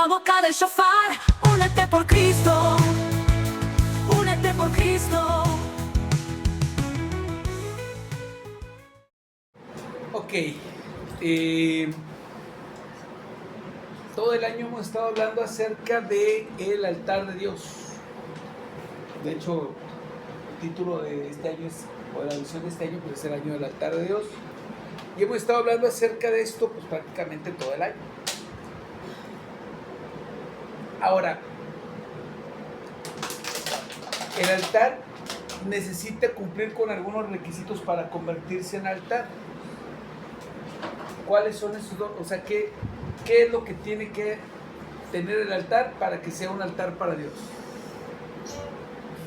la boca del shofar. Únete por Cristo, únete por Cristo. Ok, todo el año hemos estado hablando acerca del altar de Dios. De hecho, el título de este año es, o la visión de este año, pues es el año del altar de Dios. Y hemos estado hablando acerca de esto pues prácticamente todo el año. Ahora, el altar necesita cumplir con algunos requisitos para convertirse en altar. ¿Cuáles son esos dos? O sea, ¿qué es lo que tiene que tener el altar para que sea un altar para Dios?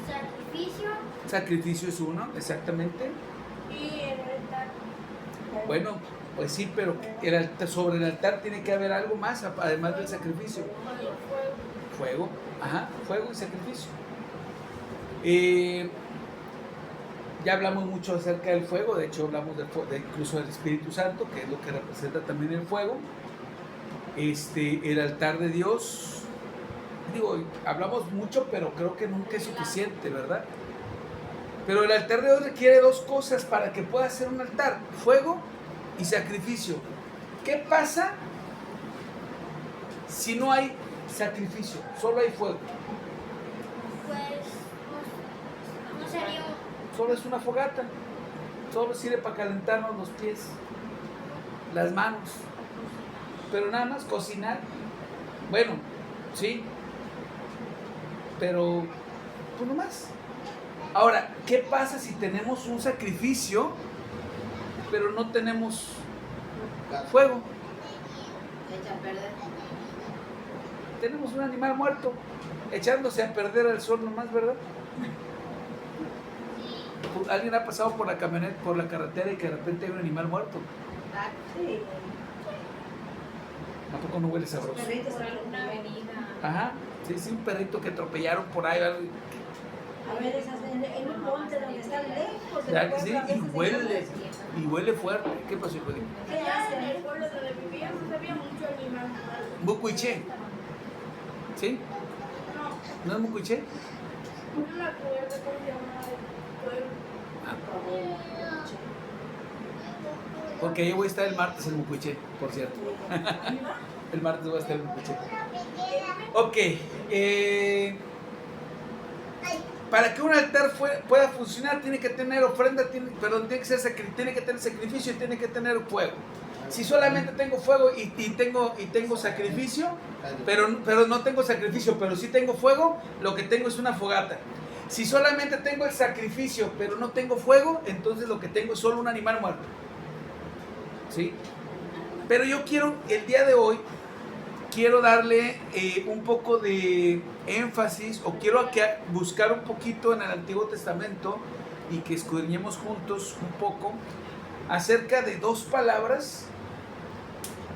Sacrificio. Sacrificio es uno, exactamente. Y el altar. Bueno, pues sí, pero sobre el altar tiene que haber algo más, además del sacrificio. Fuego, ajá, fuego y sacrificio. Ya hablamos mucho acerca del fuego, de hecho hablamos incluso del Espíritu Santo, que es lo que representa también el fuego. El altar de Dios, digo, hablamos mucho, pero creo que nunca es suficiente, ¿verdad? Pero el altar de Dios requiere dos cosas para que pueda ser un altar: fuego y sacrificio. ¿Qué pasa si no hay sacrificio, solo hay fuego? Pues no sería Solo es una fogata, solo sirve para calentarnos los pies, las manos, pero nada más cocinar. Bueno, sí, pero pues no más. Ahora, ¿qué pasa si tenemos un sacrificio, pero no tenemos fuego? Echa a perder. Tenemos un animal muerto, echándose a perder al sol nomás, ¿verdad? ¿Alguien ha pasado por la camioneta, por la carretera y que de repente hay un animal muerto? Sí. Tampoco no huele sabroso. Perritos por alguna avenida. Ajá, sí, un perrito que atropellaron por ahí. Algo. A veces en un monte donde están lejos del ¿Verdad que sí? pueblo, a veces Y huele fuerte. ¿Qué pasó, hijo de? ¿Qué allá en el hacen? pueblo donde vivíamos había mucho animal muerto. Mucuiché. ¿Sí? No, ¿No es Mucuiché? no me acuerdo cómo se llamaba el pueblo. Porque yo voy a estar el martes en Mucuiché, por cierto. El martes voy a estar en Mucuiché. Ok. Para que un altar pueda funcionar, tiene que tener ofrenda, tiene que tener sacrificio y tiene que tener fuego. Si solamente tengo fuego y tengo sacrificio, pero no tengo sacrificio, pero sí tengo fuego, lo que tengo es una fogata. Si solamente tengo el sacrificio, pero no tengo fuego, entonces lo que tengo es solo un animal muerto. ¿Sí? Pero yo el día de hoy, quiero darle un poco de énfasis, o quiero buscar un poquito en el Antiguo Testamento y que escudriñemos juntos un poco acerca de dos palabras,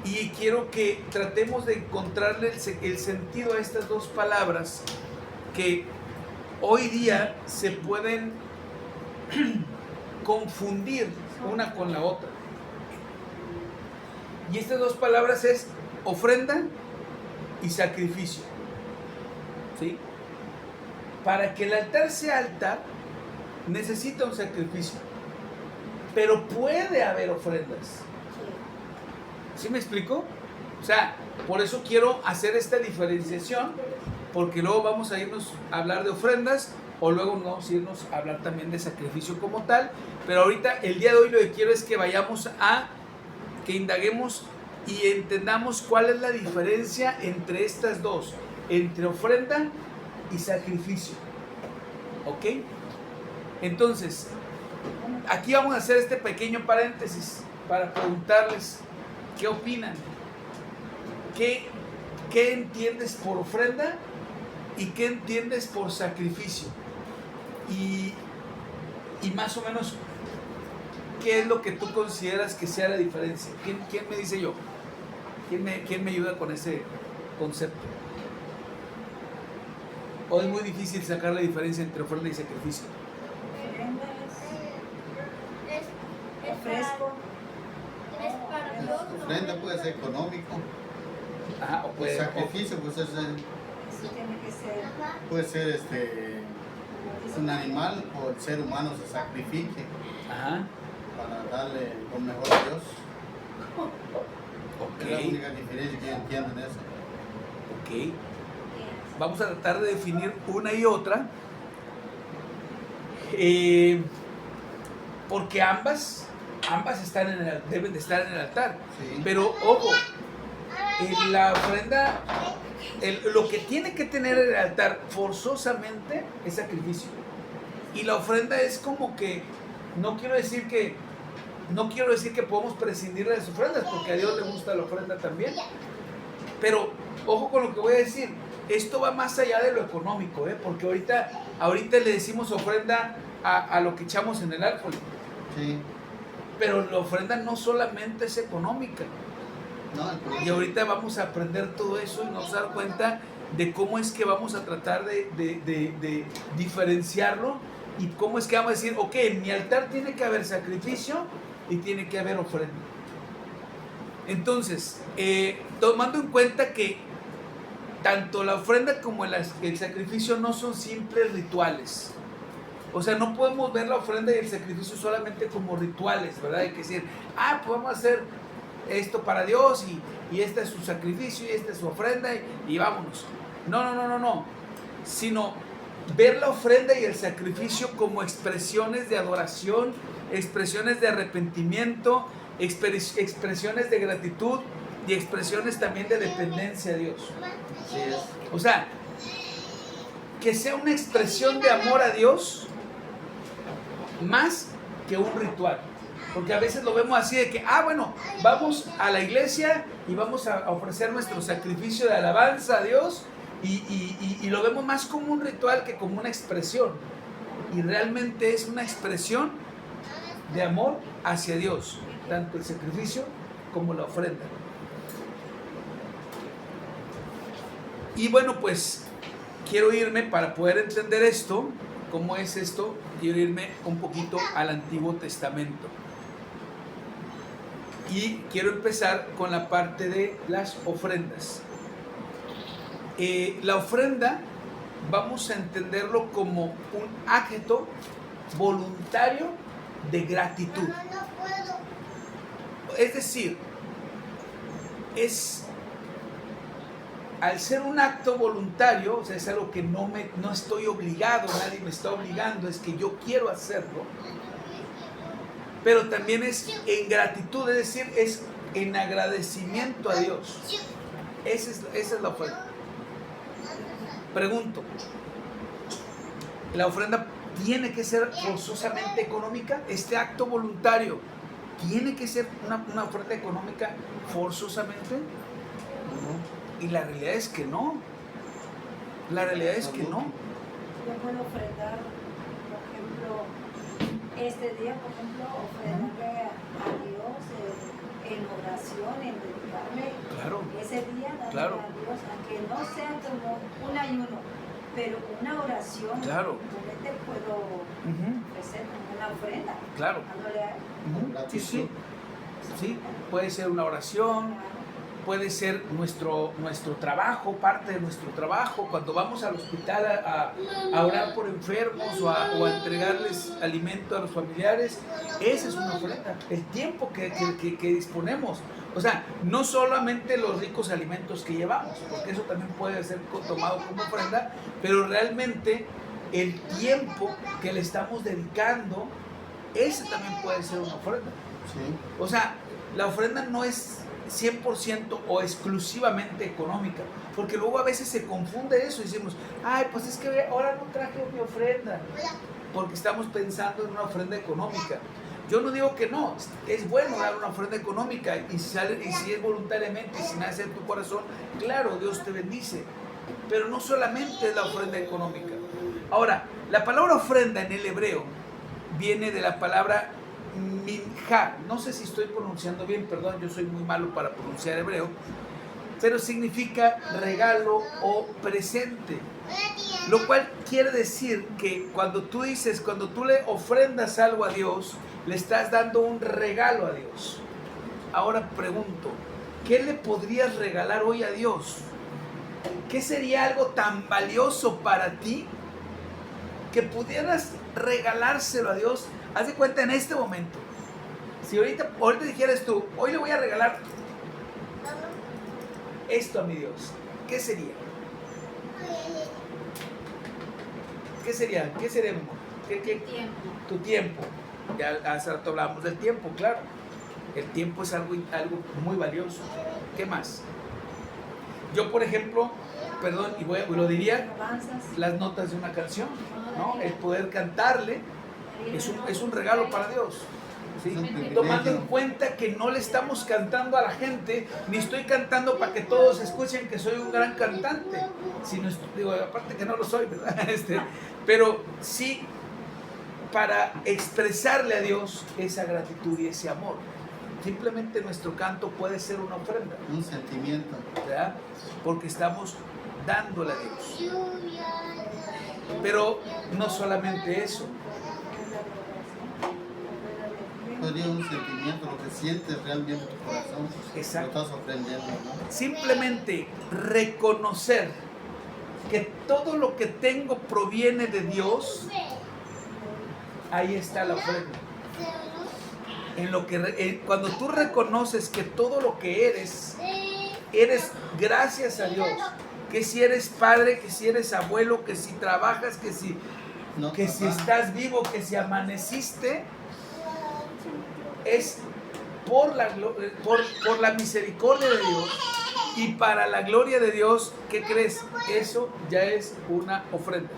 y quiero que tratemos de encontrarle el sentido a estas dos palabras que hoy día se pueden confundir una con la otra. Y estas dos palabras es ofrenda y sacrificio. ¿Sí? Para que el altar sea altar, necesita un sacrificio. Pero puede haber ofrendas. ¿Sí me explico? O sea, por eso quiero hacer esta diferenciación, porque luego vamos a irnos a hablar de ofrendas, o luego vamos a irnos a hablar también de sacrificio como tal. Pero ahorita, el día de hoy, lo que quiero es que vayamos que indaguemos y entendamos cuál es la diferencia entre estas dos, entre ofrenda y sacrificio. ¿Ok? Entonces, aquí vamos a hacer este pequeño paréntesis para preguntarles qué opinan. ¿Qué entiendes por ofrenda y qué entiendes por sacrificio? Y más o menos, ¿qué es lo que tú consideras que sea la diferencia? ¿Quién me dice yo? ¿Quién me ayuda con ese concepto? ¿O es muy difícil sacar la diferencia entre ofrenda y sacrificio? Es fresco. Es para Dios. Ofrenda puede ser económico. Ajá, o El puede, sacrificio, pues Eso tiene que ser. puede ser un animal o el ser humano se sacrifique ajá, para darle lo mejor a Dios. Es la ok, única diferencia que yo entiendo en eso. ok. Vamos a tratar de definir una y otra. Porque ambas están deben de estar en el altar. Sí. Pero ojo, la ofrenda, lo que tiene que tener el altar forzosamente es sacrificio. Y la ofrenda es como que, no quiero decir que podemos prescindir de las ofrendas, porque a Dios le gusta la ofrenda también. Pero ojo con lo que voy a decir, esto va más allá de lo económico, porque ahorita le decimos ofrenda a lo que echamos en el árbol. Sí. Pero la ofrenda no solamente es económica. No, Y ahorita vamos a aprender todo eso y nos vamos a dar cuenta de cómo es que vamos a tratar de diferenciarlo y cómo es que vamos a decir, ok, en mi altar tiene que haber sacrificio y tiene que haber ofrenda. Entonces, tomando en cuenta que tanto la ofrenda como el sacrificio no son simples rituales. O sea, no podemos ver la ofrenda y el sacrificio solamente como rituales, ¿verdad? Hay que decir, pues vamos a hacer esto para Dios y este es su sacrificio y esta es su ofrenda y vámonos. No. Sino ver la ofrenda y el sacrificio como expresiones de adoración, expresiones de arrepentimiento, expresiones de gratitud y expresiones también de dependencia a Dios. así es. O sea, que sea una expresión de amor a Dios más que un ritual. Porque a veces lo vemos así de que, bueno, vamos a la iglesia y vamos a ofrecer nuestro sacrificio de alabanza a Dios y lo vemos más como un ritual que como una expresión. Y realmente es una expresión de amor hacia Dios, tanto el sacrificio como la ofrenda. Y bueno, pues quiero irme para poder entender esto, cómo es esto, quiero irme un poquito al Antiguo Testamento. Y quiero empezar con la parte de las ofrendas. La ofrenda vamos a entenderlo como un acto voluntario de gratitud. Es decir, al ser un acto voluntario, o sea, es algo que no estoy obligado, nadie me está obligando, es que yo quiero hacerlo. Pero también es en gratitud, es decir, es en agradecimiento a Dios. Esa es la ofrenda. Pregunto, ¿la ofrenda tiene que ser forzosamente económica? Este acto voluntario, ¿tiene que ser una ofrenda económica forzosamente? No. Y la realidad es que no. La realidad es que no. Yo puedo ofrendar, por ejemplo, este día, por ejemplo, ofrendarle a Dios en oración, en dedicarme Claro. ese día, darle Claro. a Dios, aunque no sea como un ayuno, pero una oración, Claro. realmente puedo ofrecer como una ofrenda, Claro. dándole a Sí. Sí, puede ser una oración, puede ser nuestro trabajo, parte de nuestro trabajo, cuando vamos al hospital a orar por enfermos o a entregarles alimento a los familiares. Esa es una ofrenda, el tiempo que disponemos. O sea, no solamente los ricos alimentos que llevamos, porque eso también puede ser tomado como ofrenda, pero realmente el tiempo que le estamos dedicando, ese también puede ser una ofrenda. Sí. O sea, la ofrenda no es 100% o exclusivamente económica, porque luego a veces se confunde eso y decimos, pues es que ahora no traje mi ofrenda, porque estamos pensando en una ofrenda económica. Yo no digo que no, es bueno dar una ofrenda económica y si es voluntariamente y si nace en tu corazón, claro, Dios te bendice, pero no solamente es la ofrenda económica. Ahora, la palabra ofrenda en el hebreo viene de la palabra minja, no sé si estoy pronunciando bien, perdón, yo soy muy malo para pronunciar hebreo, pero significa regalo o presente, lo cual quiere decir que cuando tú le ofrendas algo a Dios, le estás dando un regalo a Dios. Ahora pregunto, ¿qué le podrías regalar hoy a Dios? ¿Qué sería algo tan valioso para ti que pudieras regalárselo a Dios? Haz de cuenta en este momento. Si ahorita dijeras tú, hoy le voy a regalar esto a mi Dios, ¿qué sería? ¿Qué sería? ¿Qué sería, mi amor? Tiempo. Tu tiempo. Ya hace rato hablábamos del tiempo, claro. El tiempo es algo muy valioso. ¿Qué más? Yo, por ejemplo, perdón, y lo diría, Alabanzas. las notas de una canción, ¿no? El poder cantarle es un regalo para Dios. ¿Sí? Es un privilegio. Tomando en cuenta que no le estamos cantando a la gente, ni estoy cantando para que todos escuchen que soy un gran cantante, sino, digo, aparte que no lo soy, ¿verdad? Pero sí para expresarle a Dios esa gratitud y ese amor. Simplemente nuestro canto puede ser una ofrenda, Un sentimiento. ¿verdad? Porque estamos dándole a Dios. Pero no solamente eso, Sería un sentimiento, lo que sientes realmente en tu corazón. Exacto. Lo estás aprendiendo, ¿no? simplemente reconocer que todo lo que tengo proviene de Dios, ahí está la ofrenda. Cuando tú reconoces que todo lo que eres gracias a Dios, que si eres padre, que si eres abuelo, que si trabajas, que si estás vivo, que si amaneciste, es por la misericordia de Dios y para la gloria de Dios. ¿Qué crees? Eso ya es una ofrenda.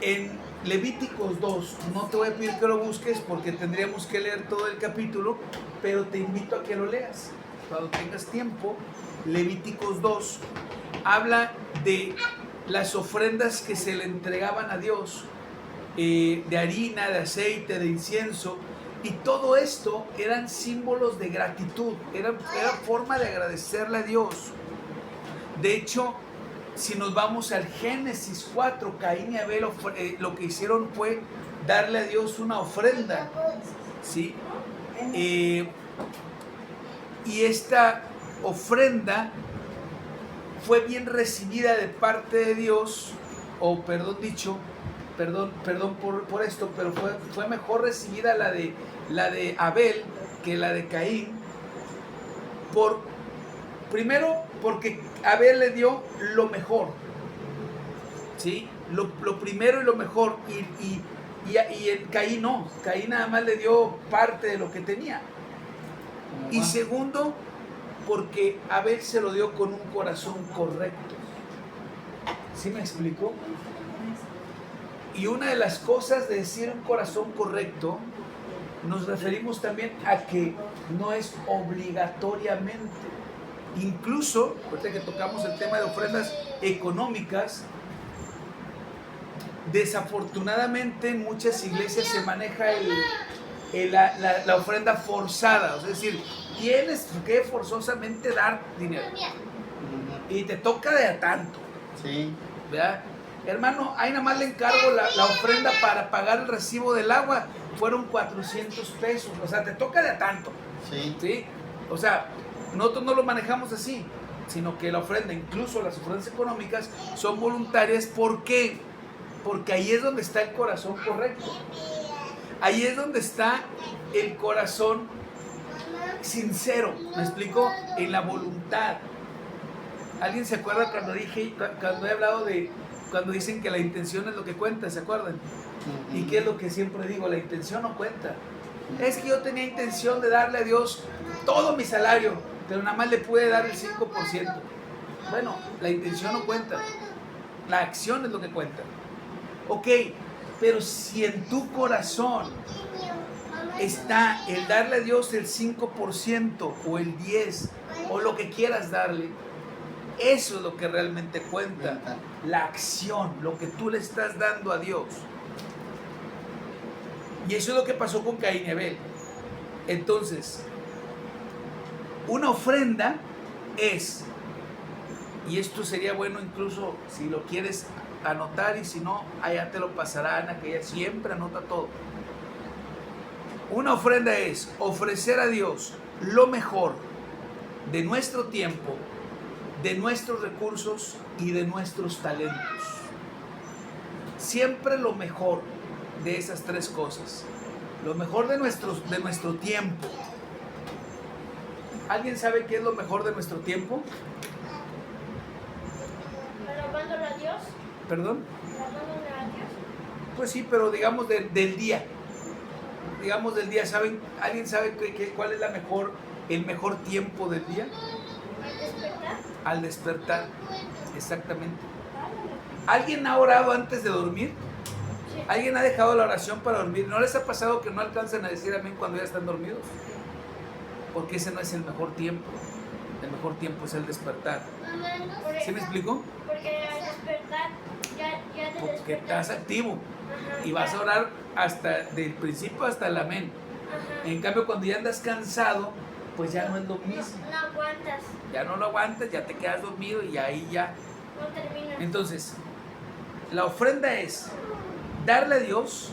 En Levíticos 2, no te voy a pedir que lo busques porque tendríamos que leer todo el capítulo, pero te invito a que lo leas cuando tengas tiempo. Levíticos 2 habla de las ofrendas que se le entregaban a Dios, de harina, de aceite, de incienso, y todo esto eran símbolos de gratitud, era forma de agradecerle a Dios. De hecho, si nos vamos al Génesis 4, Caín y Abel lo que hicieron fue darle a Dios una ofrenda, ¿sí? Y esta ofrenda fue bien recibida de parte de Dios, o perdón por esto, pero fue mejor recibida la de Abel que la de Caín, primero porque Abel le dio lo mejor, ¿sí? Lo primero y lo mejor, y el Caín no, Caín nada más le dio parte de lo que tenía. Y segundo, porque Abel se lo dio con un corazón correcto. ¿Sí me explico? Y una de las cosas de decir un corazón correcto, nos referimos también a que no es obligatoriamente. Incluso, ahorita que tocamos el tema de ofrendas económicas, desafortunadamente en muchas iglesias se maneja la ofrenda forzada. Es decir, tienes que forzosamente dar dinero. Y te toca de a tanto. Sí. ¿Verdad? Hermano, ahí nada más le encargo la ofrenda para pagar el recibo del agua. Fueron 400 pesos. O sea, te toca de a tanto. Sí. ¿Sí? O sea, nosotros no lo manejamos así, sino que la ofrenda, incluso las ofrendas económicas, son voluntarias. ¿Por qué? Porque ahí es donde está el corazón correcto. Ahí es donde está el corazón sincero. ¿Me explico? En la voluntad. ¿Alguien se acuerda cuando he hablado de cuando dicen que la intención es lo que cuenta? ¿Se acuerdan? ¿Y qué es lo que siempre digo? La intención no cuenta. Es que yo tenía intención de darle a Dios todo mi salario, pero nada más le pude dar el 5%. Bueno, la intención no cuenta. La acción es lo que cuenta. Ok, pero si en tu corazón está el darle a Dios el 5% o el 10% o lo que quieras darle, eso es lo que realmente cuenta. La acción, lo que tú le estás dando a Dios. Y eso es lo que pasó con Caín y Abel. Entonces, una ofrenda es, y esto sería bueno incluso si lo quieres anotar, y si no, allá te lo pasará Ana, que ella siempre anota todo. Una ofrenda es ofrecer a Dios lo mejor de nuestro tiempo, de nuestros recursos y de nuestros talentos. Siempre lo mejor de esas tres cosas. Lo mejor de nuestro tiempo. ¿Alguien sabe qué es lo mejor de nuestro tiempo? Alabándolo a Dios. ¿Perdón? Alabándolo a Dios. Pues sí, pero digamos del día. Digamos del día, ¿saben? ¿Alguien sabe cuál es el mejor tiempo del día? Al despertar. Al despertar, exactamente. ¿Alguien ha orado antes de dormir? Sí. ¿Alguien ha dejado la oración para dormir? ¿No les ha pasado que no alcanzan a decir amén cuando ya están dormidos? Porque ese no es el mejor tiempo. El mejor tiempo es el despertar. ¿Sí me explico? Porque al despertar ya te Porque despertas. estás activo Ajá, y vas ya. a orar hasta del principio hasta el amén. Ajá. En cambio, cuando ya andas cansado, pues ya no es lo mismo. No aguantas. Ya no lo aguantas, ya te quedas dormido y ahí ya. No terminas. Entonces, la ofrenda es darle a Dios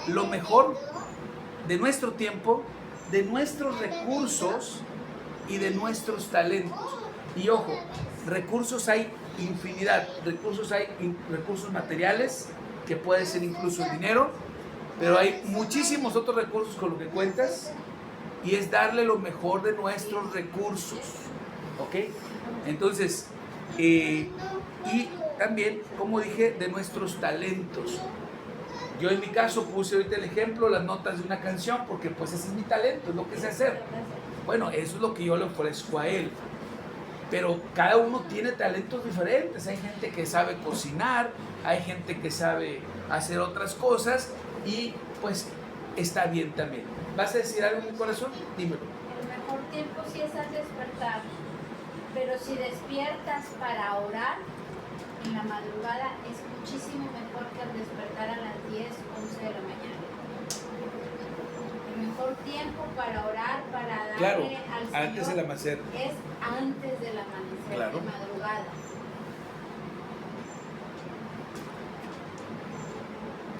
lo mejor de nuestro tiempo, de nuestros recursos y de nuestros talentos. Y ojo, recursos hay infinidad. Recursos materiales, que puede ser incluso el dinero, pero hay muchísimos otros recursos con los que cuentas y es darle lo mejor de nuestros recursos. ¿Ok? Entonces, y también, como dije, de nuestros talentos. Yo en mi caso puse ahorita el ejemplo, las notas de una canción, porque pues ese es mi talento, es lo que sé hacer. Bueno, eso es lo que yo le ofrezco a él. Pero cada uno tiene talentos diferentes. Hay gente que sabe cocinar, hay gente que sabe hacer otras cosas y pues está bien también. ¿Vas a decir algo en mi corazón? Dímelo. El mejor tiempo sí es al despertar, pero si despiertas para orar en la madrugada es muchísimo mejor que al despertar a las 10, 11 de la mañana. El mejor tiempo para orar, para darle Claro, al Señor antes del amanecer. es antes del amanecer, Claro. de madrugada.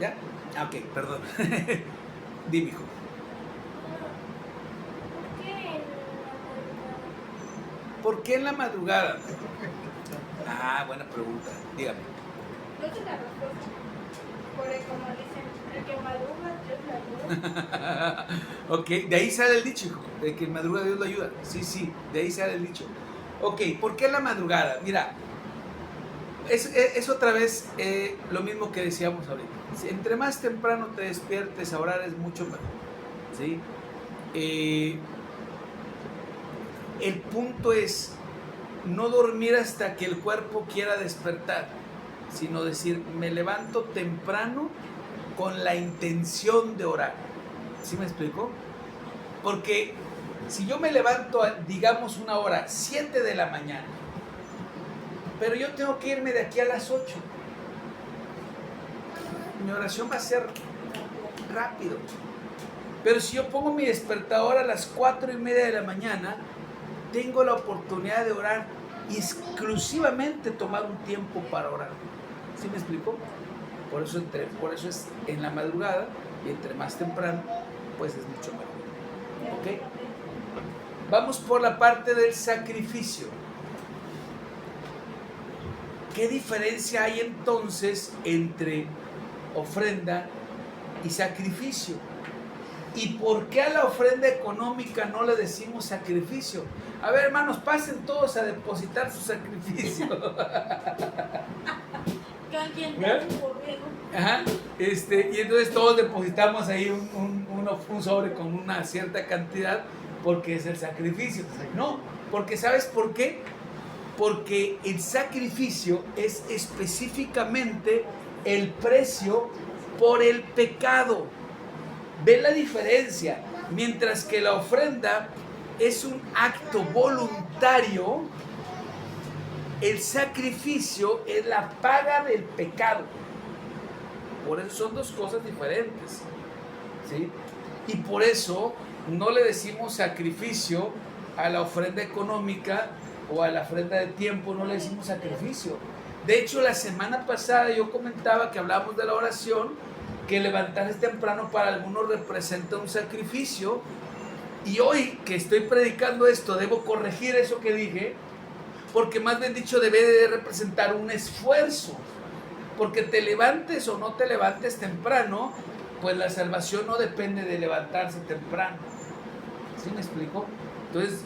¿Ya? Ah, ok, perdón. Dime, hijo. ¿Por qué en la madrugada? ¿Por qué en la madrugada? Ah, buena pregunta. Dígame. No te la respuesta. Porque como dicen, el que madruga, Dios le ayuda. Ok, de ahí sale el dicho, hijo, de que en madrugada Dios lo ayuda. Sí, sí, de ahí sale el dicho. Ok, ¿por qué la madrugada? Mira, es otra vez lo mismo que decíamos ahorita. Si entre más temprano te despiertes a orar es mucho mejor. ¿Sí? El punto es no dormir hasta que el cuerpo quiera despertar, sino decir, me levanto temprano con la intención de orar. ¿Sí me explico? Porque si yo me levanto, digamos, una hora, 7 de la mañana, pero yo tengo que irme de aquí a las 8, mi oración va a ser rápido. Pero si yo pongo mi despertador a las 4:30 de la mañana, tengo la oportunidad de orar y exclusivamente tomar un tiempo para orar. ¿Sí me explico? Por eso es en la madrugada y entre más temprano, pues es mucho mejor. ¿Ok? Vamos por la parte del sacrificio. ¿Qué diferencia hay entonces entre ofrenda y sacrificio? ¿Y por qué a la ofrenda económica no le decimos sacrificio? A ver, hermanos, pasen todos a depositar su sacrificio. ¿Verdad? Ajá. Y entonces todos depositamos ahí un sobre con una cierta cantidad porque es el sacrificio. No, porque ¿sabes por qué? Porque el sacrificio es específicamente el precio por el pecado. ¿Ve la diferencia? Mientras que la ofrenda es un acto voluntario, el sacrificio es la paga del pecado. Por eso son dos cosas diferentes, ¿sí? Y por eso no le decimos sacrificio a la ofrenda económica o a la ofrenda de tiempo, no le decimos sacrificio. De hecho, la semana pasada yo comentaba que hablábamos de la oración, que levantarse temprano para algunos representa un sacrificio. Y hoy que estoy predicando esto, debo corregir eso que dije, porque más bien dicho debe de representar un esfuerzo. Porque te levantes o no te levantes temprano, pues la salvación no depende de levantarse temprano. ¿Sí me explico? Entonces,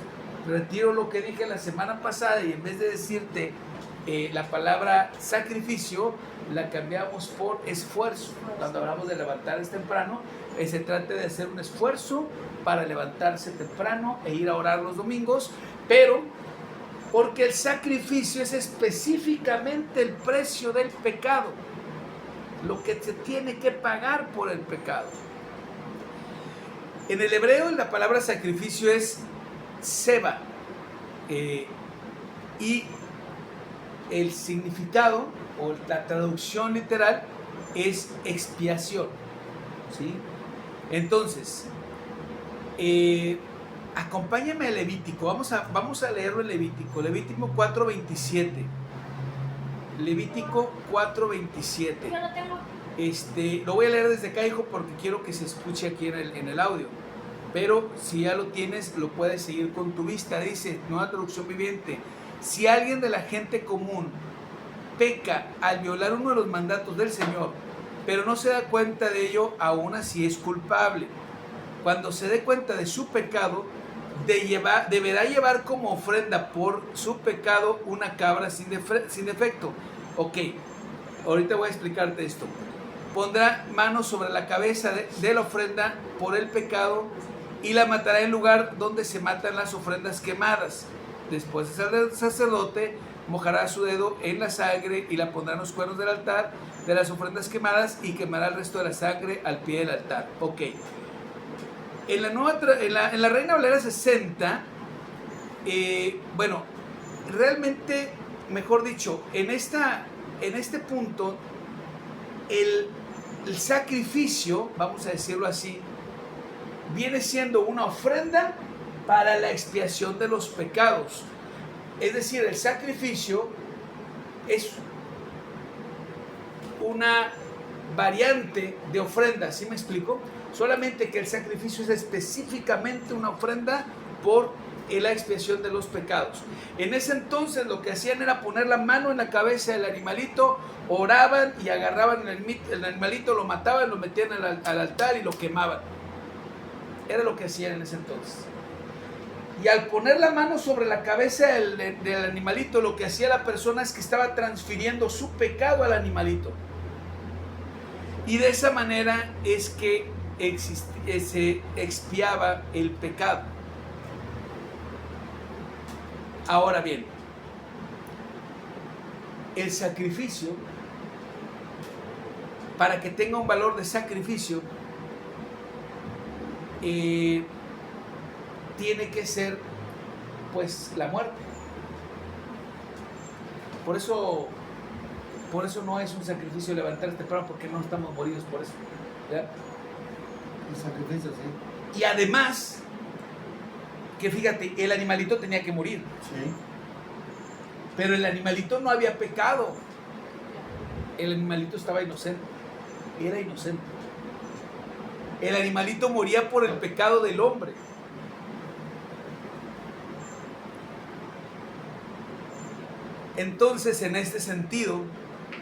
retiro lo que dije la semana pasada y en vez de decirte la palabra sacrificio, la cambiamos por esfuerzo. Cuando hablamos de levantarse temprano, se trata de hacer un esfuerzo para levantarse temprano e ir a orar los domingos, pero porque el sacrificio es específicamente el precio del pecado, lo que se tiene que pagar por el pecado. En el hebreo la palabra sacrificio es seba, y el significado o la traducción literal es expiación, ¿sí? Entonces, acompáñame a Levítico, vamos a leerlo en Levítico 4:27. Levítico 4:27. Yo lo tengo. Lo voy a leer desde acá, hijo, porque quiero que se escuche aquí en el audio. Pero si ya lo tienes, lo puedes seguir con tu vista. Dice, Nueva Traducción Viviente: si alguien de la gente común peca al violar uno de los mandatos del Señor, pero no se da cuenta de ello, aún así es culpable. Cuando se dé cuenta de su pecado, deberá llevar como ofrenda por su pecado una cabra sin defecto. Ok, ahorita voy a explicarte esto. Pondrá manos sobre la cabeza de la ofrenda por el pecado y la matará en el lugar donde se matan las ofrendas quemadas. Después el sacerdote mojará su dedo en la sangre y la pondrá en los cuernos del altar de las ofrendas quemadas y quemará el resto de la sangre al pie del altar. Ok. En la Reina Valera 60, bueno, realmente, mejor dicho, en este punto, el sacrificio, vamos a decirlo así, viene siendo una ofrenda para la expiación de los pecados. Es decir, el sacrificio es una variante de ofrenda, ¿sí me explico? Solamente que el sacrificio es específicamente una ofrenda por la expiación de los pecados. En ese entonces lo que hacían era poner la mano en la cabeza del animalito, oraban y agarraban el animalito, lo mataban, lo metían al altar y lo quemaban. Era lo que hacían en ese entonces. Y al poner la mano sobre la cabeza del animalito, lo que hacía la persona es que estaba transfiriendo su pecado al animalito. Y de esa manera es que se expiaba el pecado. Ahora bien, el sacrificio, para que tenga un valor de sacrificio, tiene que ser pues la muerte. Por eso no es un sacrificio levantarse temprano, porque no estamos moridos por eso, ¿ya? El sacrificio, sí. Y además, que fíjate, el animalito tenía que morir. Sí. Pero el animalito no había pecado. El animalito estaba inocente. Era inocente. El animalito moría por el pecado del hombre. Entonces, en este sentido,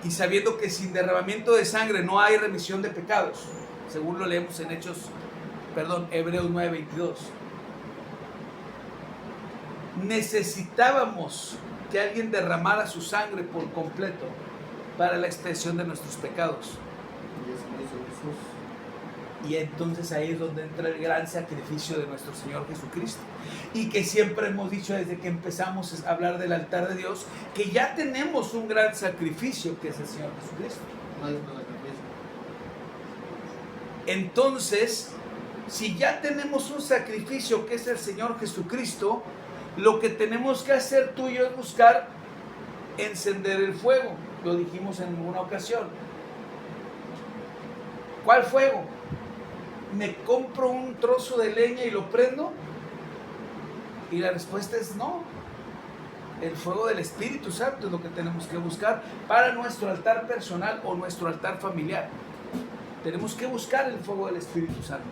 y sabiendo que sin derramamiento de sangre no hay remisión de pecados, según lo leemos en Hebreos 9:22, necesitábamos que alguien derramara su sangre por completo para la expiación de nuestros pecados. Y eso lo hizo Jesús. Y entonces ahí es donde entra el gran sacrificio de nuestro Señor Jesucristo. Y que siempre hemos dicho desde que empezamos a hablar del altar de Dios, que ya tenemos un gran sacrificio, que es el Señor Jesucristo. No hay otro sacrificio. Entonces, si ya tenemos un sacrificio que es el Señor Jesucristo, lo que tenemos que hacer tú y yo es buscar encender el fuego. Lo dijimos en una ocasión. ¿Cuál fuego? ¿Me compro un trozo de leña y lo prendo? Y la respuesta es no. El fuego del Espíritu Santo es lo que tenemos que buscar para nuestro altar personal o nuestro altar familiar. Tenemos que buscar el fuego del Espíritu Santo.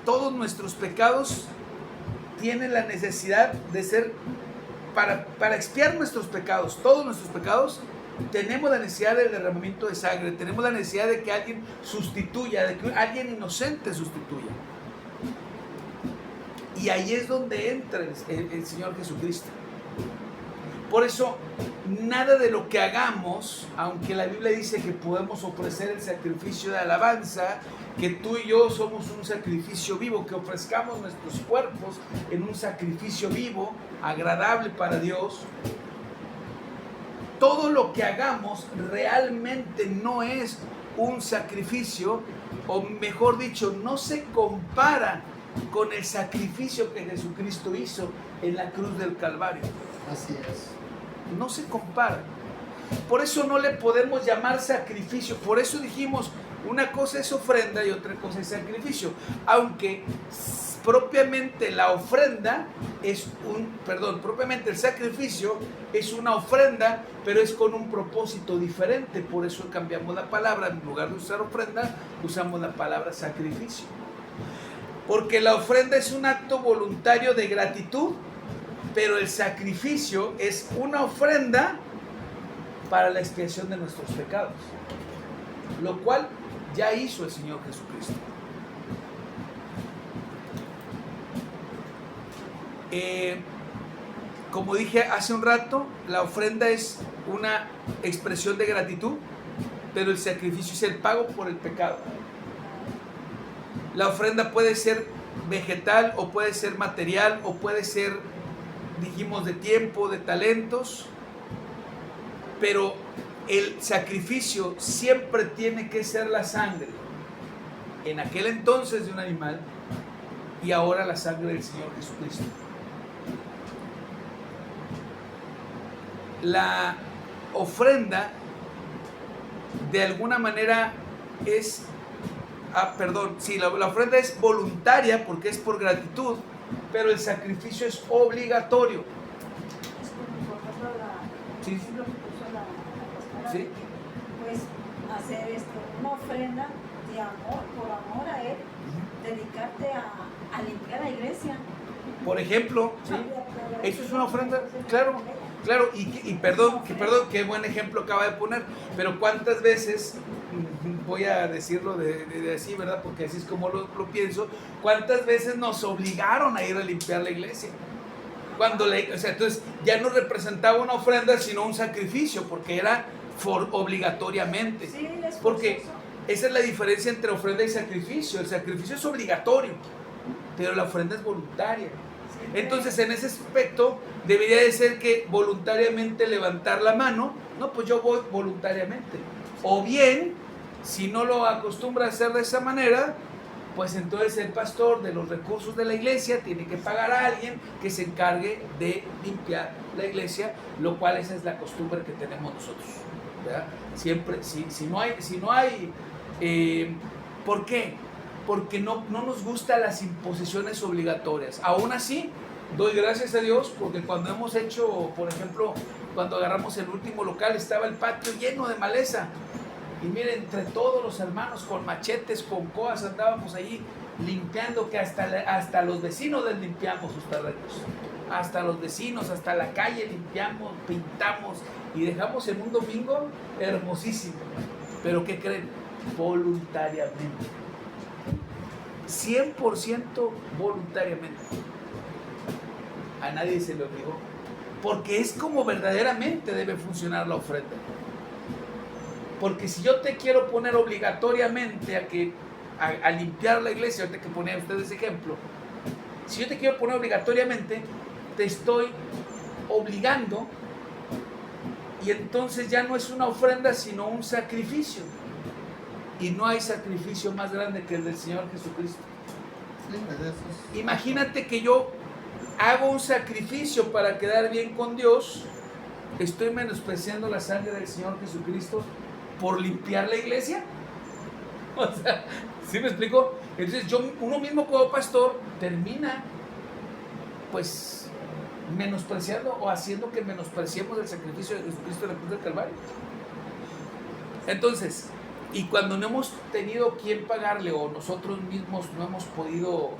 Todos nuestros pecados tienen la necesidad de ser, para expiar nuestros pecados, todos nuestros pecados, tenemos la necesidad del derramamiento de sangre, tenemos la necesidad de que alguien sustituya, de que alguien inocente sustituya. Y ahí es donde entra el Señor Jesucristo. Por eso, nada de lo que hagamos, aunque la Biblia dice que podemos ofrecer el sacrificio de alabanza, que tú y yo somos un sacrificio vivo, que ofrezcamos nuestros cuerpos en un sacrificio vivo, agradable para Dios, todo lo que hagamos realmente no es un sacrificio, o mejor dicho, no se compara con el sacrificio que Jesucristo hizo en la cruz del Calvario. Así es. No se compara. Por eso no le podemos llamar sacrificio. Por eso dijimos, una cosa es ofrenda y otra cosa es sacrificio. Aunque propiamente la ofrenda propiamente el sacrificio es una ofrenda, pero es con un propósito diferente. Por eso cambiamos la palabra. En lugar de usar ofrenda, usamos la palabra sacrificio. Porque la ofrenda es un acto voluntario de gratitud, pero el sacrificio es una ofrenda para la expiación de nuestros pecados, lo cual ya hizo el Señor Jesucristo. Como dije hace un rato, la ofrenda es una expresión de gratitud, pero el sacrificio es el pago por el pecado. La ofrenda puede ser vegetal o puede ser material o puede ser, dijimos, de tiempo, de talentos, pero el sacrificio siempre tiene que ser la sangre, en aquel entonces de un animal y ahora la sangre del Señor Jesucristo. La ofrenda de alguna manera es, la ofrenda es voluntaria porque es por gratitud, pero el sacrificio es obligatorio. Es como por ejemplo Sí. lo que puso la pastora, Sí. pues hacer una ofrenda de amor, por amor a Él, dedicarte a limpiar la iglesia. Por ejemplo, ¿sí? Eso es una ofrenda, claro, y perdón, qué buen ejemplo acaba de poner, pero cuántas veces, voy a decirlo de así, ¿verdad? Porque así es como lo pienso, cuántas veces nos obligaron a ir a limpiar la iglesia. Entonces ya no representaba una ofrenda, sino un sacrificio, porque era obligatoriamente. Sí, es Porque forzoso. esa es la diferencia entre ofrenda y sacrificio. El sacrificio es obligatorio, pero la ofrenda es voluntaria. Entonces, en ese aspecto, debería de ser que voluntariamente levantar la mano, no, pues yo voy voluntariamente. O bien, si no lo acostumbra a hacer de esa manera, pues entonces el pastor de los recursos de la iglesia tiene que pagar a alguien que se encargue de limpiar la iglesia, lo cual esa es la costumbre que tenemos nosotros, ¿verdad? Siempre, si no hay, ¿por qué? Porque no nos gustan las imposiciones obligatorias. Aún así, doy gracias a Dios porque cuando hemos hecho, por ejemplo, cuando agarramos el último local, estaba el patio lleno de maleza. Y miren, entre todos los hermanos con machetes, con coas, andábamos ahí limpiando, que hasta los vecinos les limpiamos sus terrenos. Hasta los vecinos, hasta la calle limpiamos, pintamos y dejamos en un domingo hermosísimo. Pero ¿qué creen? Voluntariamente. 100% voluntariamente. A nadie se le obligó. Porque es como verdaderamente debe funcionar la ofrenda. Porque si yo te quiero poner obligatoriamente a limpiar la iglesia, ahorita que ponía ustedes ejemplo, si yo te quiero poner obligatoriamente, te estoy obligando y entonces ya no es una ofrenda sino un sacrificio. Y no hay sacrificio más grande que el del Señor Jesucristo. Imagínate que yo hago un sacrificio para quedar bien con Dios, estoy menospreciando la sangre del Señor Jesucristo por limpiar la iglesia. O sea, ¿sí me explico? Entonces uno mismo como pastor termina pues menospreciando o haciendo que menospreciemos el sacrificio de Jesucristo en la cruz del Calvario. Entonces, y cuando no hemos tenido quien pagarle o nosotros mismos no hemos podido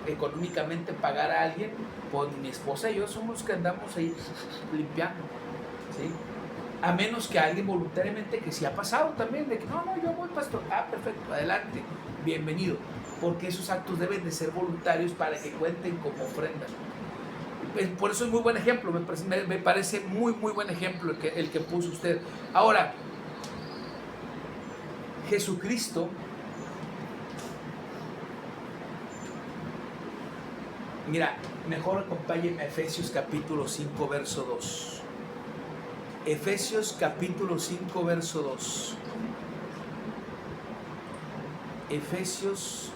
económicamente pagar a alguien, pues mi esposa y yo somos los que andamos ahí limpiando, ¿sí? A menos que alguien voluntariamente, que sí ha pasado también, de que no, yo voy, pastor, perfecto, adelante, bienvenido, porque esos actos deben de ser voluntarios para que cuenten como ofrenda. Por eso es muy buen ejemplo, me parece muy buen ejemplo el que puso usted. Ahora, Jesucristo, mira, mejor acompáñenme a Efesios capítulo 5, verso 2. Efesios capítulo 5, verso 2. Efesios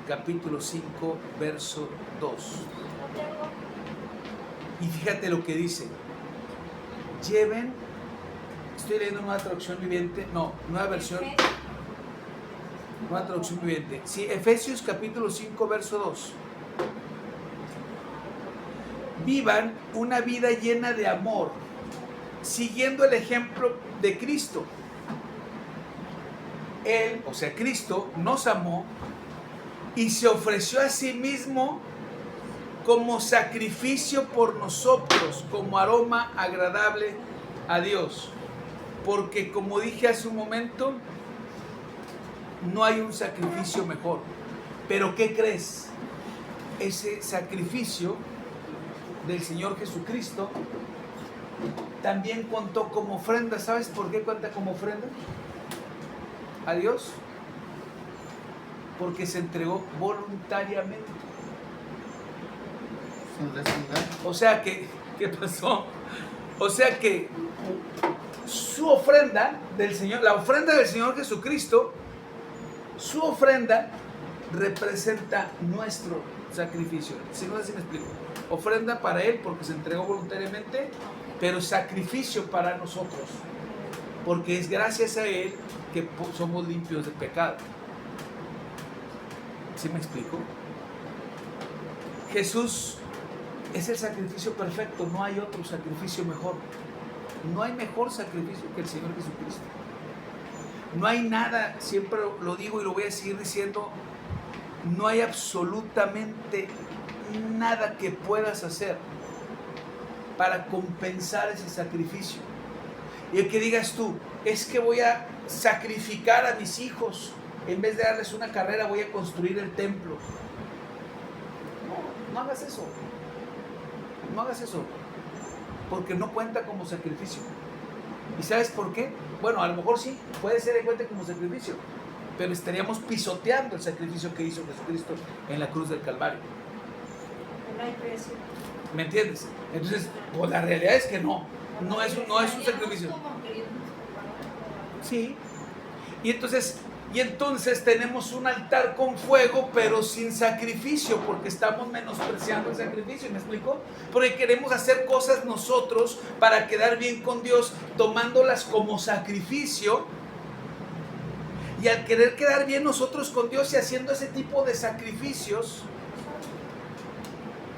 capítulo 5, verso 2. Y fíjate lo que dice. Lleven, estoy leyendo nueva traducción viviente, nueva versión, nueva traducción viviente. Sí, Efesios capítulo 5, verso 2. Vivan una vida llena de amor, siguiendo el ejemplo de Cristo. Él, o sea, Cristo, nos amó y se ofreció a sí mismo como sacrificio por nosotros, como aroma agradable a Dios. Porque como dije hace un momento, no hay un sacrificio mejor. Pero ¿qué crees? Ese sacrificio del Señor Jesucristo también contó como ofrenda. ¿Sabes por qué cuenta como ofrenda a Dios? Porque se entregó voluntariamente. O sea que, ¿qué pasó? O sea que su ofrenda del Señor, la ofrenda del Señor Jesucristo, su ofrenda representa nuestro sacrificio. Si no sé si me explico. Ofrenda para Él porque se entregó voluntariamente, pero sacrificio para nosotros, porque es gracias a Él que somos limpios de pecado. ¿Sí me explico? Jesús es el sacrificio perfecto, no hay otro sacrificio mejor. No hay mejor sacrificio que el Señor Jesucristo. No hay nada, siempre lo digo y lo voy a seguir diciendo, no hay absolutamente nada que puedas hacer para compensar ese sacrificio. Y el que digas tú, es que voy a sacrificar a mis hijos, en vez de darles una carrera voy a construir el templo. No hagas eso. No hagas eso, porque no cuenta como sacrificio. ¿Y sabes por qué? Bueno, a lo mejor sí, puede ser en cuenta como sacrificio, pero estaríamos pisoteando el sacrificio que hizo Jesucristo en la cruz del Calvario. No hay precio. ¿Me entiendes? Entonces, pues la realidad es que no es un sacrificio. Sí. Y entonces tenemos un altar con fuego, pero sin sacrificio, porque estamos menospreciando el sacrificio, ¿me explico? Porque queremos hacer cosas nosotros para quedar bien con Dios, tomándolas como sacrificio. Y al querer quedar bien nosotros con Dios y haciendo ese tipo de sacrificios,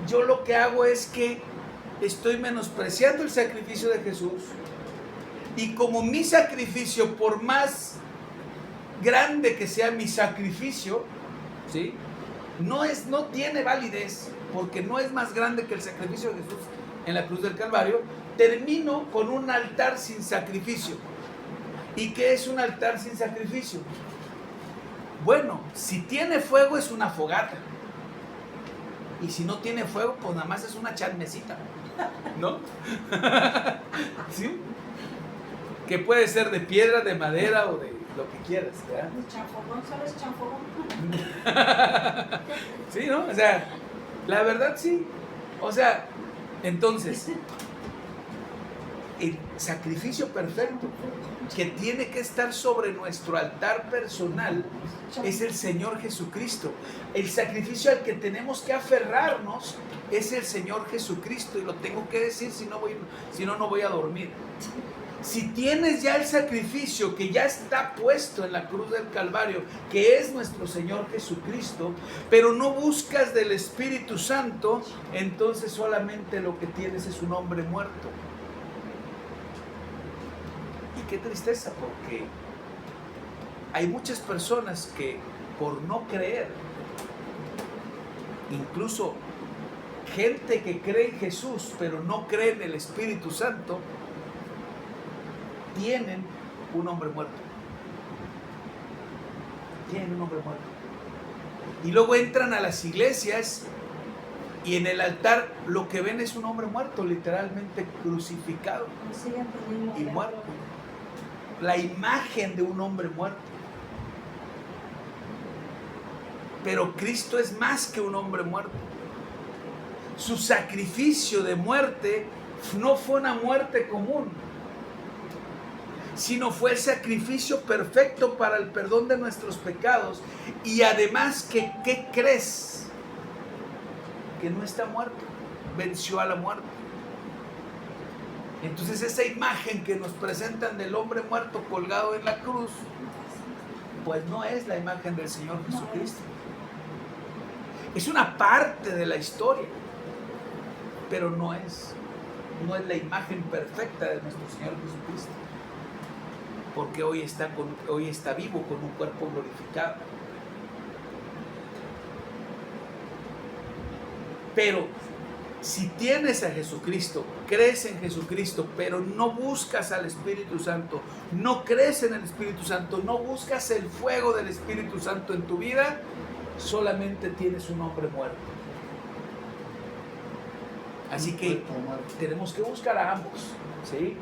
yo lo que hago es que estoy menospreciando el sacrificio de Jesús. Y como mi sacrificio, por más grande que sea mi sacrificio, ¿sí? No tiene validez, porque no es más grande que el sacrificio de Jesús en la cruz del Calvario, termino con un altar sin sacrificio. ¿Y qué es un altar sin sacrificio? Bueno, si tiene fuego es una fogata. Y si no tiene fuego, pues nada más es una chismecita, ¿no? ¿Sí? Que puede ser de piedra, de madera o de lo que quieras, ¿verdad? Chanfogón, ¿sabes chanfogón? Sí, ¿no? O sea, la verdad sí. O sea, entonces, el sacrificio perfecto que tiene que estar sobre nuestro altar personal es el Señor Jesucristo. El sacrificio al que tenemos que aferrarnos es el Señor Jesucristo, y lo tengo que decir, si no, no voy a dormir. Si tienes ya el sacrificio que ya está puesto en la cruz del Calvario, que es nuestro Señor Jesucristo, pero no buscas del Espíritu Santo, entonces solamente lo que tienes es un hombre muerto. Y qué tristeza, porque hay muchas personas que por no creer, incluso gente que cree en Jesús pero no cree en el Espíritu Santo, tienen un hombre muerto. Tienen un hombre muerto. Y luego entran a las iglesias y en el altar lo que ven es un hombre muerto, literalmente crucificado Siguen teniendo y fe. muerto. La imagen de un hombre muerto. Pero Cristo es más que un hombre muerto. Su sacrificio de muerte no fue una muerte común, sino fue el sacrificio perfecto para el perdón de nuestros pecados. Y además, ¿qué crees? Que no está muerto, venció a la muerte. Entonces esa imagen que nos presentan del hombre muerto colgado en la cruz, pues no es la imagen del Señor Jesucristo. Es una parte de la historia, pero no es la imagen perfecta de nuestro Señor Jesucristo, porque hoy está vivo con un cuerpo glorificado. Pero si tienes a Jesucristo, crees en Jesucristo, pero no buscas al Espíritu Santo, no crees en el Espíritu Santo, no buscas el fuego del Espíritu Santo en tu vida, solamente tienes un hombre muerto. Así que tenemos que buscar a ambos, ¿sí?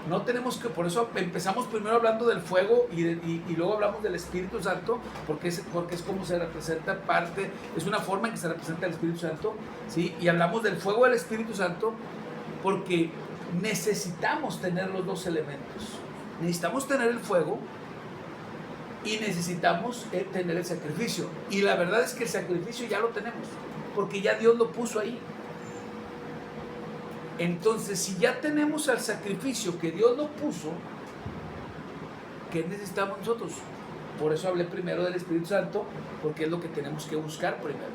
No tenemos que, por eso empezamos primero hablando del fuego y luego hablamos del Espíritu Santo, porque es como se representa parte, es una forma en que se representa el Espíritu Santo, ¿sí? Y hablamos del fuego del Espíritu Santo porque necesitamos tener los dos elementos. Necesitamos tener el fuego y necesitamos tener el sacrificio. Y la verdad es que el sacrificio ya lo tenemos, porque ya Dios lo puso ahí. Entonces, si ya tenemos el sacrificio que Dios lo puso, ¿qué necesitamos nosotros? Por eso hablé primero del Espíritu Santo, porque es lo que tenemos que buscar primero.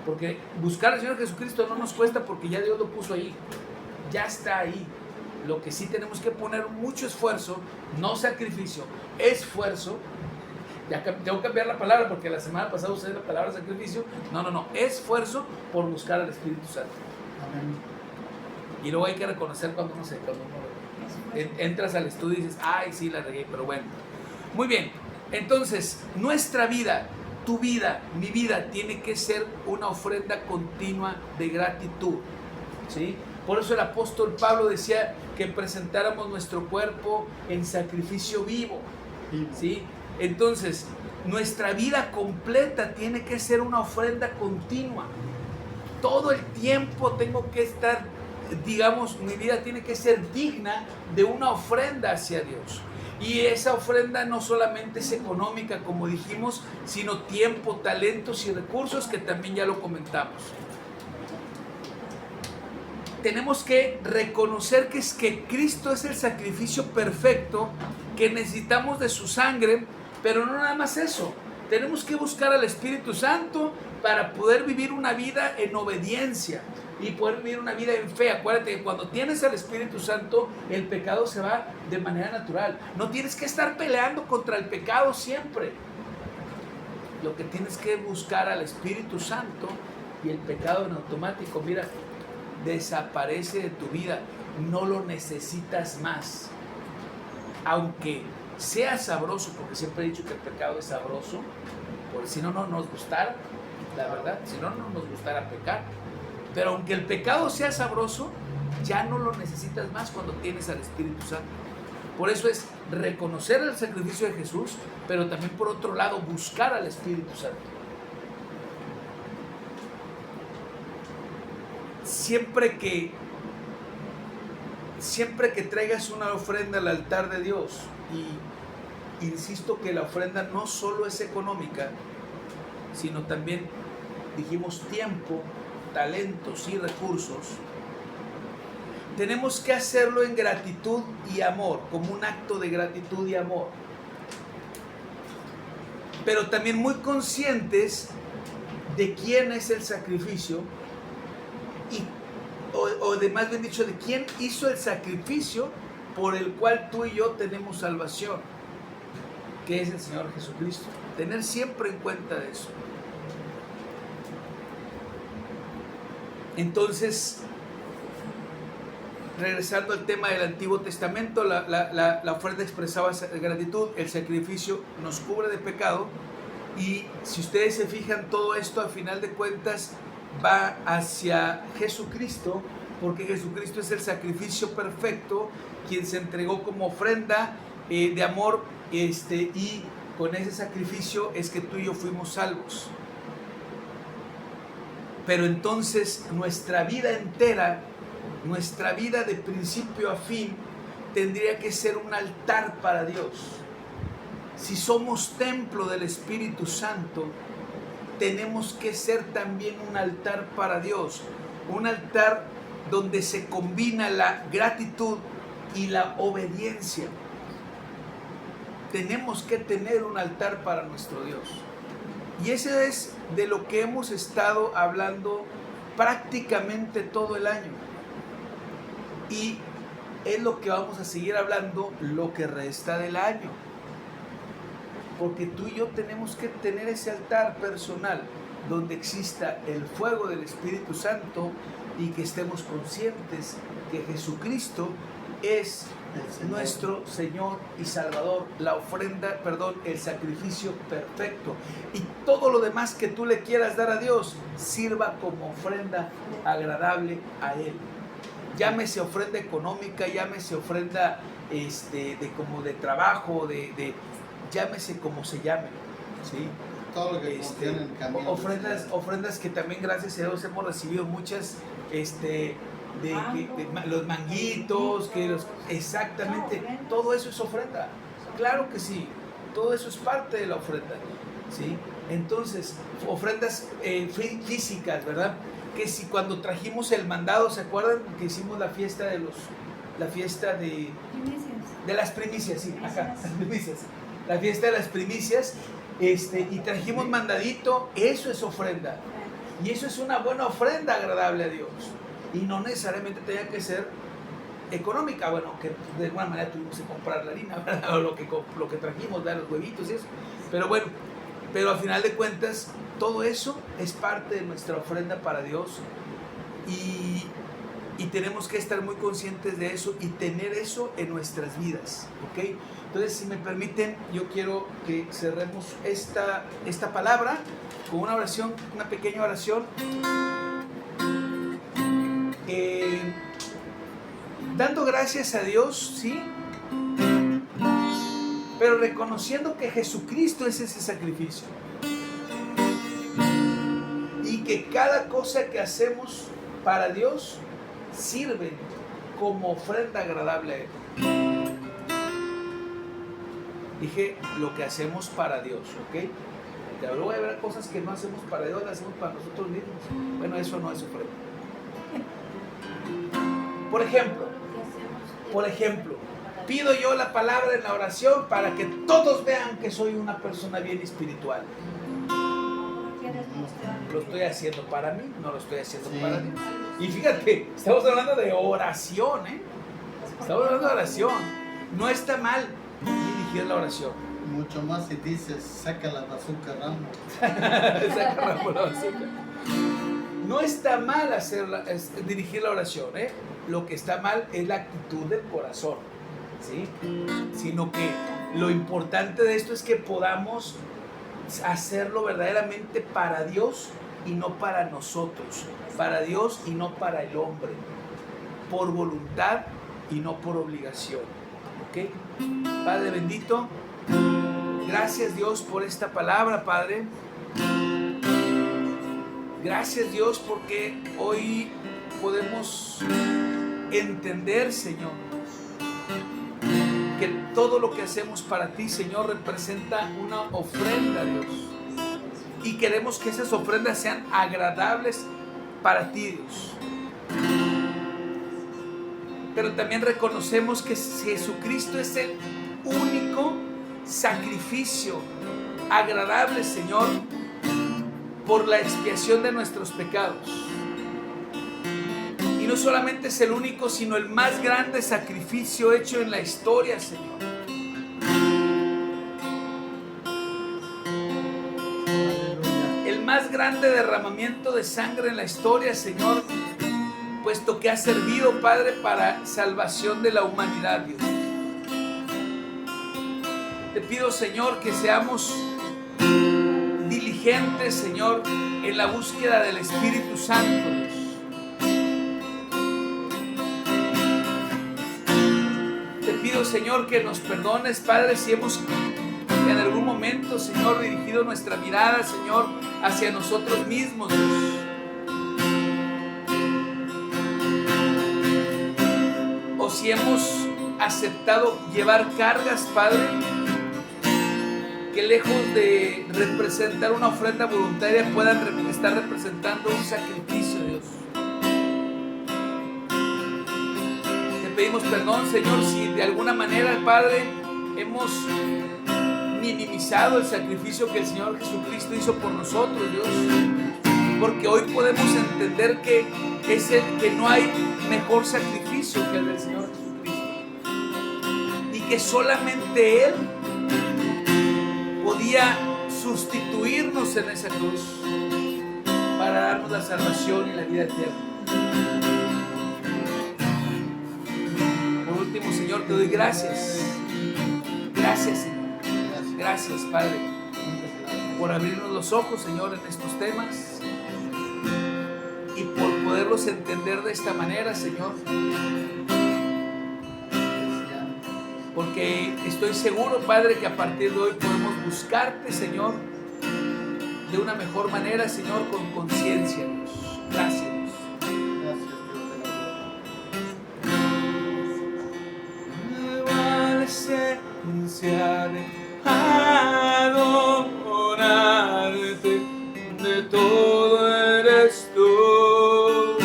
Porque buscar al Señor Jesucristo no nos cuesta, porque ya Dios lo puso ahí. Ya está ahí. Lo que sí tenemos que poner mucho esfuerzo, no sacrificio, esfuerzo. Ya tengo que cambiar la palabra, porque la semana pasada usé la palabra sacrificio. No, esfuerzo por buscar al Espíritu Santo. Amén. Y luego hay que reconocer cuando uno entras al estudio y dices, ay, sí, la regué, pero bueno. Muy bien, entonces, nuestra vida, tu vida, mi vida, tiene que ser una ofrenda continua de gratitud, ¿sí? Por eso el apóstol Pablo decía que presentáramos nuestro cuerpo en sacrificio vivo, ¿sí? Entonces, nuestra vida completa tiene que ser una ofrenda continua. Todo el tiempo tengo que estar, digamos, mi vida tiene que ser digna de una ofrenda hacia Dios. Y esa ofrenda no solamente es económica, como dijimos, sino tiempo, talentos y recursos, que también ya lo comentamos. Tenemos que reconocer que Cristo es el sacrificio perfecto, que necesitamos de su sangre, pero no nada más eso. Tenemos que buscar al Espíritu Santo para poder vivir una vida en obediencia y poder vivir una vida en fe. Acuérdate que cuando tienes al Espíritu Santo, el pecado se va de manera natural. No tienes que estar peleando contra el pecado siempre. Lo que tienes que buscar al Espíritu Santo, y el pecado en automático, mira, desaparece de tu vida. No lo necesitas más. Aunque sea sabroso, porque siempre he dicho que el pecado es sabroso, porque si no, no nos gustara, la verdad, si no, no nos gustara pecar. Pero aunque el pecado sea sabroso, ya no lo necesitas más cuando tienes al Espíritu Santo. Por eso es reconocer el sacrificio de Jesús, pero también por otro lado buscar al Espíritu Santo. Siempre que traigas una ofrenda al altar de Dios, y insisto que la ofrenda no solo es económica, sino también, dijimos, tiempo, talentos y recursos, tenemos que hacerlo en gratitud y amor, como un acto de gratitud y amor. Pero también muy conscientes de quién es el sacrificio, o de más bien dicho, de quién hizo el sacrificio por el cual tú y yo tenemos salvación, que es el Señor Jesucristo. Tener siempre en cuenta eso. Entonces, regresando al tema del Antiguo Testamento, la ofrenda expresaba gratitud, el sacrificio nos cubre de pecado, y si ustedes se fijan, todo esto a final de cuentas va hacia Jesucristo, porque Jesucristo es el sacrificio perfecto, quien se entregó como ofrenda de amor, y con ese sacrificio es que tú y yo fuimos salvos. Pero entonces nuestra vida entera, nuestra vida de principio a fin, tendría que ser un altar para Dios. Si somos templo del Espíritu Santo, tenemos que ser también un altar para Dios, un altar donde se combina la gratitud y la obediencia. Tenemos que tener un altar para nuestro Dios. Y eso es de lo que hemos estado hablando prácticamente todo el año. Y es lo que vamos a seguir hablando lo que resta del año. Porque tú y yo tenemos que tener ese altar personal donde exista el fuego del Espíritu Santo y que estemos conscientes que Jesucristo es nuestro Señor y Salvador, la ofrenda, el sacrificio perfecto. Y todo lo demás que tú le quieras dar a Dios, sirva como ofrenda agradable a Él. Llámese ofrenda económica, llámese ofrenda como de trabajo, llámese como se llame, ¿sí? Todo lo que contiene el camino. Ofrendas que también, gracias a Dios, hemos recibido muchas, los manguitos, exactamente, todo eso es ofrenda. Claro que sí, todo eso es parte de la ofrenda, ¿sí? Entonces, ofrendas físicas, ¿verdad? Que si cuando trajimos el mandado, ¿se acuerdan que hicimos la fiesta de las primicias? Sí, acá, las primicias. La fiesta de las primicias, y trajimos mandadito, eso es ofrenda. Y eso es una buena ofrenda agradable a Dios. Y no necesariamente tenía que ser económica, bueno, que de alguna manera tuvimos que comprar la harina, ¿verdad? O lo que trajimos, ¿verdad? Los huevitos y eso. Pero bueno, al final de cuentas, todo eso es parte de nuestra ofrenda para Dios. Y tenemos que estar muy conscientes de eso y tener eso en nuestras vidas, ¿ok? Entonces, si me permiten, yo quiero que cerremos esta palabra con una oración, una pequeña oración, dando gracias a Dios, ¿sí? Pero reconociendo que Jesucristo es ese sacrificio y que cada cosa que hacemos para Dios sirve como ofrenda agradable a Él. Dije lo que hacemos para Dios, ¿ok? Pero luego hay cosas que no hacemos para Dios, las hacemos para nosotros mismos. Bueno, eso no es ofrenda. Por ejemplo, pido yo la palabra en la oración para que todos vean que soy una persona bien espiritual. Lo estoy haciendo para mí, no lo estoy haciendo para Dios. Y fíjate, estamos hablando de oración, ¿eh? Estamos hablando de oración. No está mal dirigir la oración. Mucho más si dices, saca la bazooka, Rambo. Saca Rambo la bazooka. No está mal dirigir la oración, ¿eh? Lo que está mal es la actitud del corazón, ¿sí? Sino que lo importante de esto es que podamos hacerlo verdaderamente para Dios y no para nosotros, para Dios y no para el hombre, por voluntad y no por obligación, ¿ok? Padre bendito, gracias Dios por esta palabra, Padre. Gracias Dios porque hoy podemos entender, Señor, que todo lo que hacemos para ti, Señor, representa una ofrenda, Dios. Y queremos que esas ofrendas sean agradables para ti, Dios. Pero también reconocemos que Jesucristo es el único sacrificio agradable, Señor, por la expiación de nuestros pecados. Y no solamente es el único, sino el más grande sacrificio hecho en la historia, Señor. grande derramamiento de sangre en la historia, Señor, puesto que ha servido, Padre, para salvación de la humanidad, Dios. Te pido, Señor, que seamos diligentes, Señor, en la búsqueda del Espíritu Santo, Dios. Te pido, Señor, que nos perdones, Padre, si hemos en algún momento, Señor, dirigido nuestra mirada, Señor, hacia nosotros mismos, Dios. O si hemos aceptado llevar cargas, Padre, que lejos de representar una ofrenda voluntaria puedan estar representando un sacrificio, Dios. Te pedimos perdón, Señor, si de alguna manera, Padre, hemos minimizado el sacrificio que el Señor Jesucristo hizo por nosotros, Dios. Porque hoy podemos entender que no hay mejor sacrificio que el del Señor Jesucristo. Y que solamente Él podía sustituirnos en esa cruz para darnos la salvación y la vida eterna. Por último, Señor, te doy gracias. Gracias, Señor. Gracias, Padre, por abrirnos los ojos, Señor, en estos temas y por poderlos entender de esta manera, Señor. Porque estoy seguro, Padre, que a partir de hoy podemos buscarte, Señor, de una mejor manera, Señor, con conciencia, Dios. Gracias, Dios. Adorarte, de todo eres tú,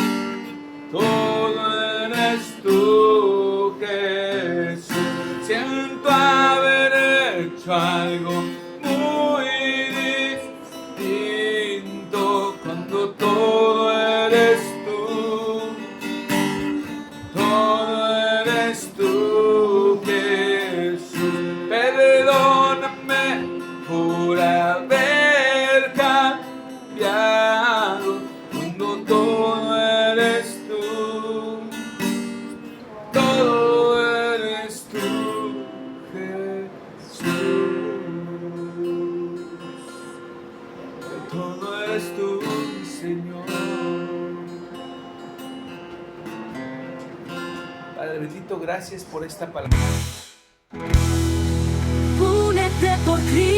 todo eres tú, Jesús. Siento haber hecho algo muy distinto cuando todo eres tú, todo eres tú, Jesús. Perdóname por haber cambiado cuando todo eres tú, todo eres tú, Jesús. Todo eres tú, Señor. Padre bendito, gracias por esta palabra. Únete por Cristo.